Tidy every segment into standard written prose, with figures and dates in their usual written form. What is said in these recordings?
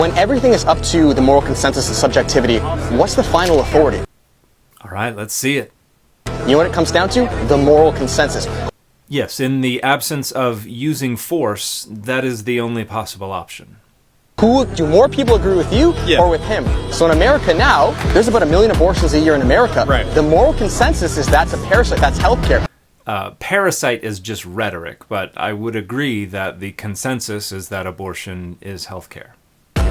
When everything is up to the moral consensus and subjectivity, what's the final authority? All right, let's see it. You know what it comes down to? The moral consensus. Yes, in the absence of using force, that is the only possible option. Do more people agree with you or with him? So in America now, there's about 1 million abortions a year in America. Right. The moral consensus is that's a parasite, that's healthcare. Parasite is just rhetoric, but I would agree that the consensus is that abortion is healthcare.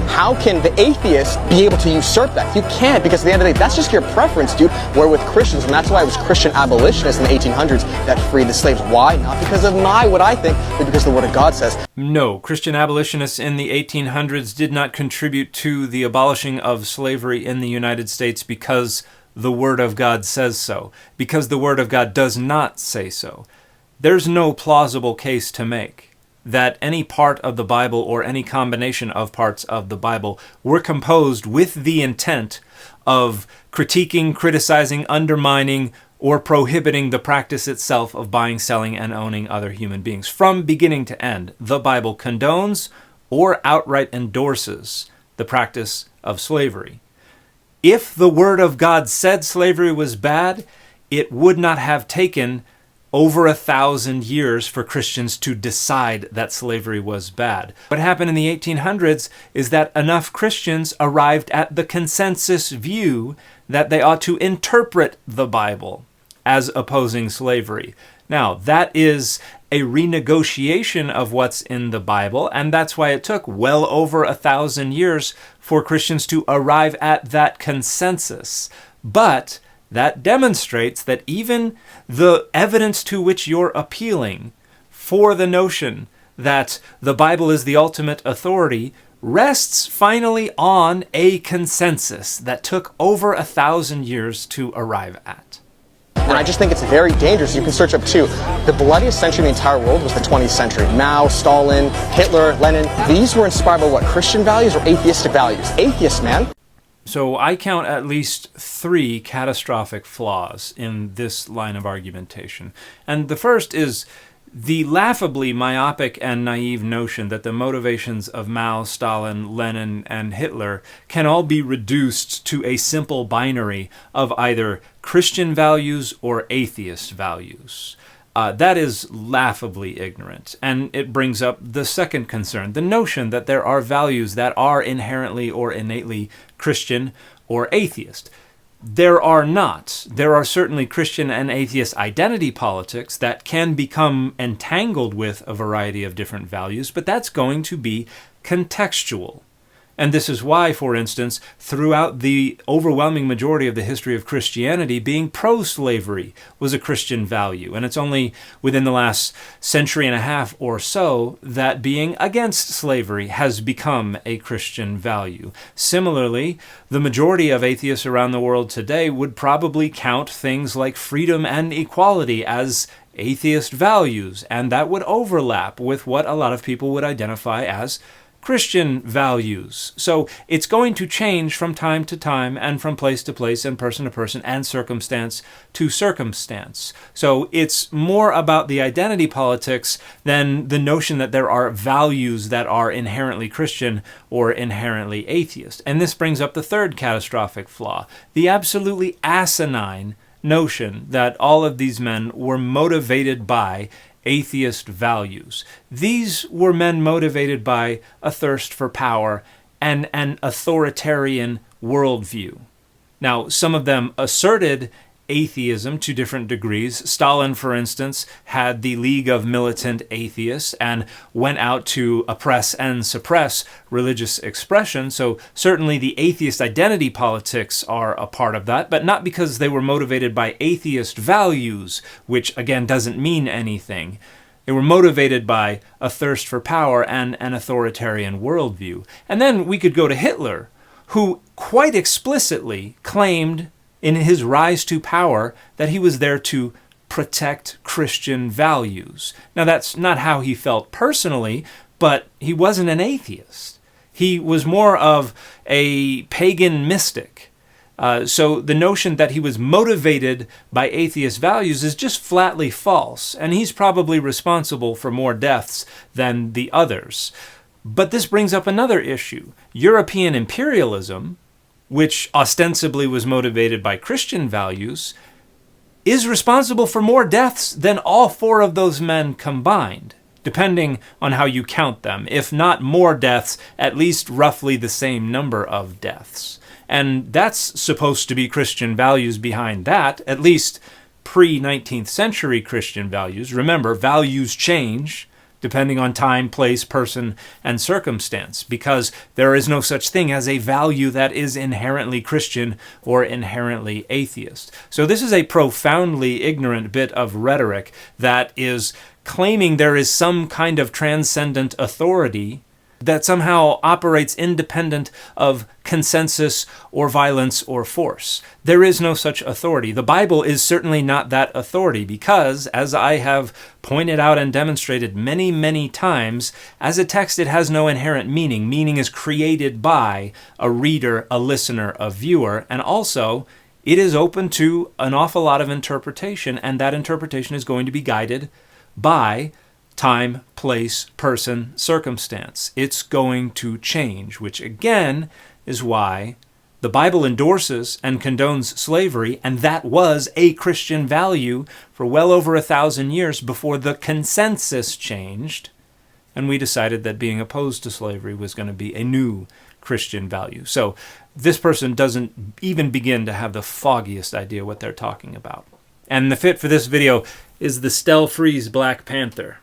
How can the atheist be able to usurp that? You can't, because at the end of the day, that's just your preference, dude. Where with Christians, and that's why it was Christian abolitionists in the 1800s that freed the slaves. Why? Not because of what I think, but because the Word of God says. No, Christian abolitionists in the 1800s did not contribute to the abolishing of slavery in the United States because the Word of God says so, because the Word of God does not say so. There's no plausible case to make that any part of the Bible or any combination of parts of the Bible were composed with the intent of critiquing, criticizing, undermining, or prohibiting the practice itself of buying, selling, and owning other human beings. From beginning to end, the Bible condones or outright endorses the practice of slavery. If the Word of God said slavery was bad, it would not have taken over 1,000 years for Christians to decide that slavery was bad. What happened in the 1800s is that enough Christians arrived at the consensus view that they ought to interpret the Bible as opposing slavery. Now, that is a renegotiation of what's in the Bible, and that's why it took well over 1,000 years for Christians to arrive at that consensus. But that demonstrates that even the evidence to which you're appealing for the notion that the Bible is the ultimate authority rests finally on a consensus that took over 1,000 years to arrive at. And I just think it's very dangerous. You can search up too. The bloodiest century in the entire world was the 20th century. Mao, Stalin, Hitler, Lenin. These were inspired by what? Christian values or atheistic values? Atheists, man. So I count at least 3 catastrophic flaws in this line of argumentation. And the first is the laughably myopic and naive notion that the motivations of Mao, Stalin, Lenin, and Hitler can all be reduced to a simple binary of either Christian values or atheist values. That is laughably ignorant, and it brings up the second concern, the notion that there are values that are inherently or innately Christian or atheist. There are not. There are certainly Christian and atheist identity politics that can become entangled with a variety of different values, but that's going to be contextual. And this is why, for instance, throughout the overwhelming majority of the history of Christianity, being pro-slavery was a Christian value. And it's only within the last century and a half or so that being against slavery has become a Christian value. Similarly, the majority of atheists around the world today would probably count things like freedom and equality as atheist values, and that would overlap with what a lot of people would identify as Christian values. So it's going to change from time to time and from place to place and person to person and circumstance to circumstance. So it's more about the identity politics than the notion that there are values that are inherently Christian or inherently atheist. And this brings up the third catastrophic flaw, the absolutely asinine notion that all of these men were motivated by atheist values. These were men motivated by a thirst for power and an authoritarian worldview. Now, some of them asserted atheism to different degrees. Stalin, for instance, had the League of Militant Atheists and went out to oppress and suppress religious expression. So certainly the atheist identity politics are a part of that, but not because they were motivated by atheist values, which again doesn't mean anything. They were motivated by a thirst for power and an authoritarian worldview. And then we could go to Hitler, who quite explicitly claimed in his rise to power that he was there to protect Christian values. Now, that's not how he felt personally, but he wasn't an atheist. He was more of a pagan mystic. So the notion that he was motivated by atheist values is just flatly false, and he's probably responsible for more deaths than the others. But this brings up another issue. European imperialism, which ostensibly was motivated by Christian values, is responsible for more deaths than all four of those men combined, depending on how you count them. If not more deaths, at least roughly the same number of deaths. And that's supposed to be Christian values behind that, at least pre-19th century Christian values. Remember, values change depending on time, place, person, and circumstance, because there is no such thing as a value that is inherently Christian or inherently atheist. So this is a profoundly ignorant bit of rhetoric that is claiming there is some kind of transcendent authority that somehow operates independent of consensus or violence or force. There is no such authority. The Bible is certainly not that authority because, as I have pointed out and demonstrated many, many times, as a text it has no inherent meaning. Meaning is created by a reader, a listener, a viewer, and also it is open to an awful lot of interpretation, and that interpretation is going to be guided by time, place, person, circumstance. It's going to change, which again is why the Bible endorses and condones slavery, and that was a Christian value for well over 1,000 years before the consensus changed, and we decided that being opposed to slavery was going to be a new Christian value. So this person doesn't even begin to have the foggiest idea what they're talking about. And the fit for this video is the Stel Freeze Black Panther.